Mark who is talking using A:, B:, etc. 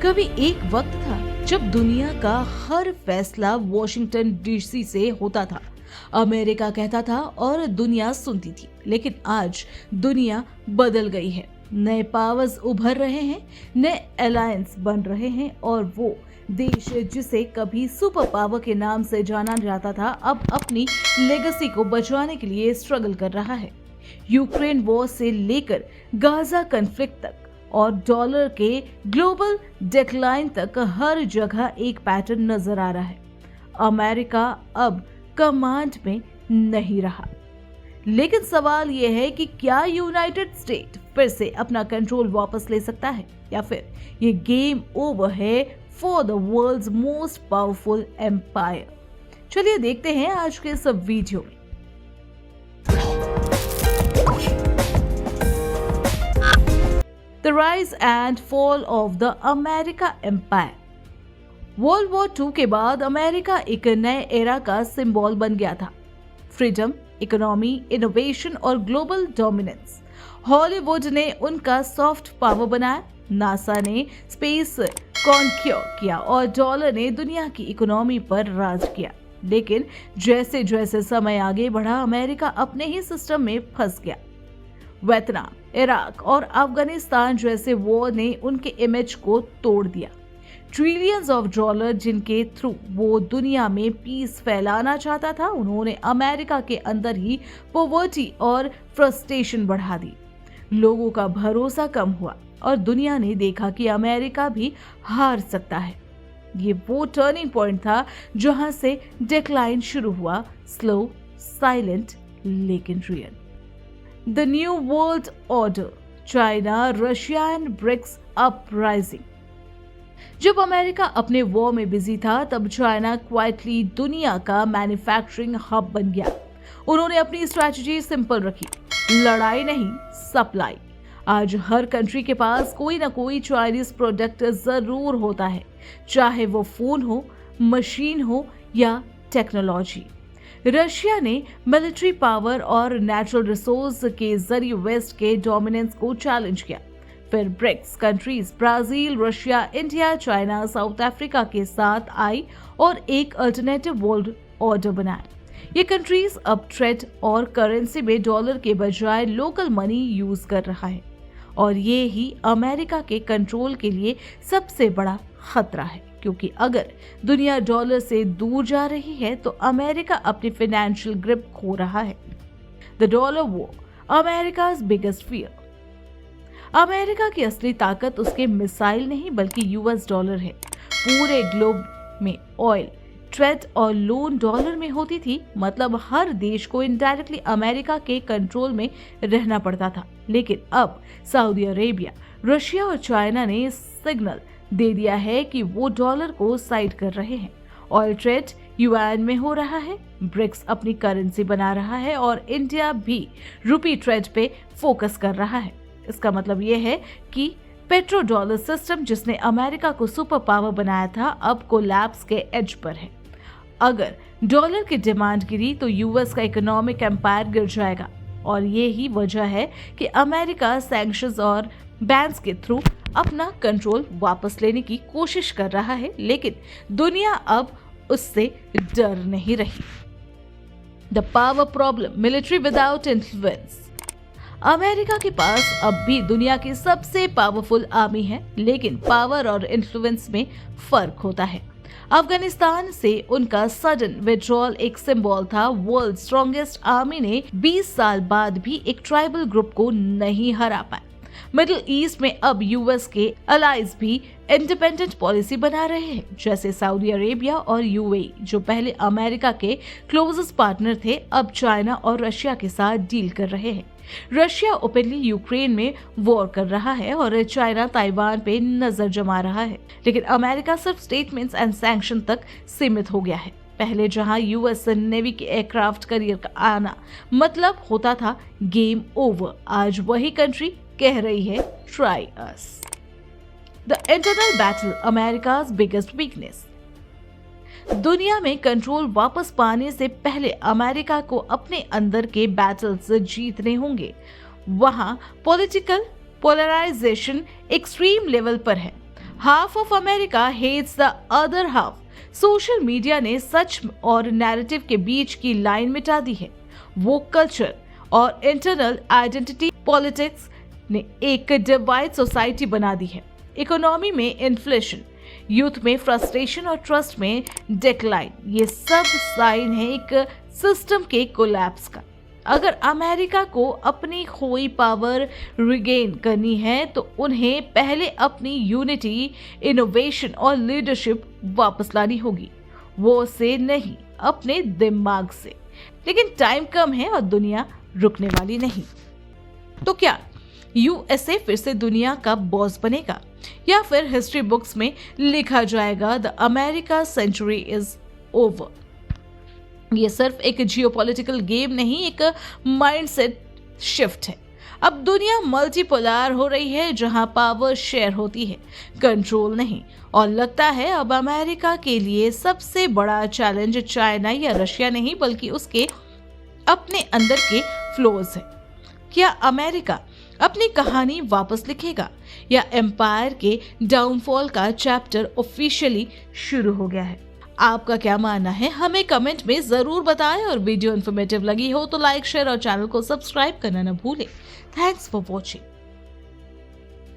A: कभी एक वक्त था जब दुनिया का हर फैसला वॉशिंगटन डीसी से होता था। अमेरिका कहता था और दुनिया सुनती थी। लेकिन आज दुनिया बदल गई है। नए पावर्स उभर रहे हैं, नए अलायंस बन रहे हैं और वो देश जिसे कभी सुपर पावर के नाम से जाना जाता था, अब अपनी लेगेसी को बचाने के लिए स्ट्रगल कर रहा है। यूक्रेन वॉर से लेकर गाजा कॉन्फ्लिक्ट तक और डॉलर के ग्लोबल डिक्लाइन तक हर जगह एक पैटर्न नजर आ रहा है। अमेरिका अब कमांड में नहीं रहा। लेकिन सवाल यह है कि क्या यूनाइटेड स्टेट फिर से अपना कंट्रोल वापस ले सकता है या फिर ये गेम ओवर है for the world's most powerful empire. चलिए देखते हैं आज के इस वीडियो में। The rise and fall of the America Empire। World war 2 के बाद अमेरिका एक नए एरा का सिंबल बन गया था। फ्रीडम, इकोनॉमी, इनोवेशन और ग्लोबल डोमिनेंस। हॉलीवुड ने उनका सॉफ्ट पावर बनाया, नासा ने स्पेस कॉन्क्योर किया और डॉलर ने दुनिया की इकोनॉमी पर राज किया। लेकिन जैसे जैसे समय आगे बढ़ा, अमेरिका अपने ही सिस्टम में फंस गया। वियतनाम, इराक और अफगानिस्तान जैसे वॉर ने उनके इमेज को तोड़ दिया। ट्रिलियंस ऑफ डॉलर जिनके थ्रू वो दुनिया में पीस फैलाना चाहता था, उन्होंने अमेरिका के अंदर ही पॉवर्टी और फ्रस्ट्रेशन बढ़ा दी। लोगों का भरोसा कम हुआ और दुनिया ने देखा कि अमेरिका भी हार सकता है। ये वो टर्निंग पॉइंट था जहां से डिक्लाइन शुरू हुआ, स्लो, साइलेंट लेकिन real. The new world order, China, Russia and BRICS uprising. जब अमेरिका अपने वॉर में बिजी था, तब चाइना क्वाइटली दुनिया का मैन्युफैक्चरिंग हब बन गया। उन्होंने अपनी स्ट्रैटेजी सिंपल रखी, लड़ाई नहीं, सप्लाई। आज हर कंट्री के पास कोई ना कोई चाइनीज प्रोडक्ट जरूर होता है, चाहे वो फोन हो, मशीन हो या टेक्नोलॉजी। रशिया ने मिलिट्री पावर और नेचुरल रिसोर्स के जरिए वेस्ट के डोमिनेंस को चैलेंज किया। फिर BRICS countries Brazil, Russia, India, China, South Africa के साथ आई और एक अल्टरनेटिव वर्ल्ड ऑर्डर बनाया। ये कंट्रीज अब ट्रेड और करेंसी में डॉलर के बजाय लोकल मनी यूज कर रहा है और ये ही अमेरिका के कंट्रोल के लिए सबसे बड़ा खतरा है, क्योंकि अगर दुनिया डॉलर से दूर जा रही है तो अमेरिका अपनी फाइनेंशियल ग्रिप खो रहा है। The dollar war, America's biggest fear. America की असली ताकत उसके मिसाइल नहीं बल्कि यूएस डॉलर है। पूरे ग्लोब में ऑयल, ट्रेड और लोन डॉलर में होती थी, मतलब हर देश को इनडायरेक्टली अमेरिका के कंट्रोल में रहना पड़ता था। लेकिन अब सऊदी अरेबिया, रशिया और चाइना ने सिग्नल दे दिया है कि वो डॉलर को साइड कर रहे हैं। ऑयल ट्रेड युआन में हो रहा है, ब्रिक्स अपनी करेंसी बना रहा है और इंडिया भी रुपी ट्रेड पे फोकस कर रहा है। इसका मतलब ये है कि पेट्रो डॉलर सिस्टम जिसने अमेरिका को सुपर पावर बनाया था, अब कोलैप्स के एज पर है। अगर डॉलर की डिमांड गिरी तो यूएस का इकोनॉमिक एम्पायर गिर जाएगा और ये ही वजह है कि अमेरिका सैंक्शंस और बैन्स के थ्रू अपना कंट्रोल वापस लेने की कोशिश कर रहा है। लेकिन दुनिया अब उससे डर नहीं रही। The power problem, military without influence. America के पास अब भी दुनिया की सबसे पावरफुल आर्मी है, लेकिन पावर और इन्फ्लुएंस में फर्क होता है। अफगानिस्तान से उनका सडन विड्रॉल एक सिंबल था। वर्ल्ड स्ट्रॉन्गेस्ट आर्मी ने 20 साल बाद भी एक ट्राइबल ग्रुप को नहीं हरा पाया। मिडिल ईस्ट में अब यूएस के अलाइज भी इंडिपेंडेंट पॉलिसी बना रहे हैं, जैसे सऊदी अरेबिया और यूएई, जो पहले अमेरिका के क्लोजेस्ट पार्टनर थे, अब चाइना और रशिया के साथ डील कर रहे हैं। रशिया ओपनली यूक्रेन में वॉर कर रहा है और चाइना ताइवान पे नजर जमा रहा है। लेकिन अमेरिका सिर्फ स्टेटमेंट्स एंड सैंक्शन तक सीमित हो गया है। पहले जहां यूएस नेवी के एयरक्राफ्ट करियर का आना मतलब होता था गेम ओवर, आज वही कंट्री कह रही है try us. The internal battle, America's biggest weakness. दुनिया में कंट्रोल वापस पाने से पहले अमेरिका को अपने अंदर के बैटल्स जीतने होंगे। वहां पॉलिटिकल पोलराइजेशन एक्सट्रीम लेवल पर है। Half of America hates the other half. Social media ने सच और नैरेटिव के बीच की लाइन मिटा दी है। वो कल्चर और इंटरनल आइडेंटिटी पॉलिटिक्स ने एक डिवाइड सोसाइटी बना दी है। इकोनॉमी में इन्फ्लेशन, यूथ में फ्रस्ट्रेशन और ट्रस्ट में डिक्लाइन, ये सब साइन है एक सिस्टम के कोलैप्स का। अगर अमेरिका को अपनी खोई पावर रिगेन करनी है तो उन्हें पहले अपनी यूनिटी, इनोवेशन और लीडरशिप वापस लानी होगी। वो से नहीं, अपने दिमाग से। लेकिन टाइम कम है और दुनिया रुकने वाली नहीं। तो क्या यूएसए फिर से दुनिया का बॉस बनेगा या फिर हिस्ट्री बुक्स में लिखा जाएगा the America century is over? ये सिर्फ एक जियोपॉलिटिकल गेम नहीं, एक माइंडसेट शिफ्ट है। अब दुनिया मल्टीपोलर हो रही है, जहां पावर शेयर होती है, कंट्रोल नहीं। और लगता है अब अमेरिका के लिए सबसे बड़ा चैलेंज चाइना या रशिया नहीं, बल्कि उसके अपने अंदर के फ्लोज है। क्या अमेरिका अपनी कहानी वापस लिखेगा या एम्पायर के डाउनफॉल का चैप्टर ऑफिशियली शुरू हो गया है? आपका क्या मानना है, हमें कमेंट में जरूर बताएं। और वीडियो इन्फॉर्मेटिव लगी हो तो लाइक, शेयर और चैनल को सब्सक्राइब करना न भूलें। Thanks for watching.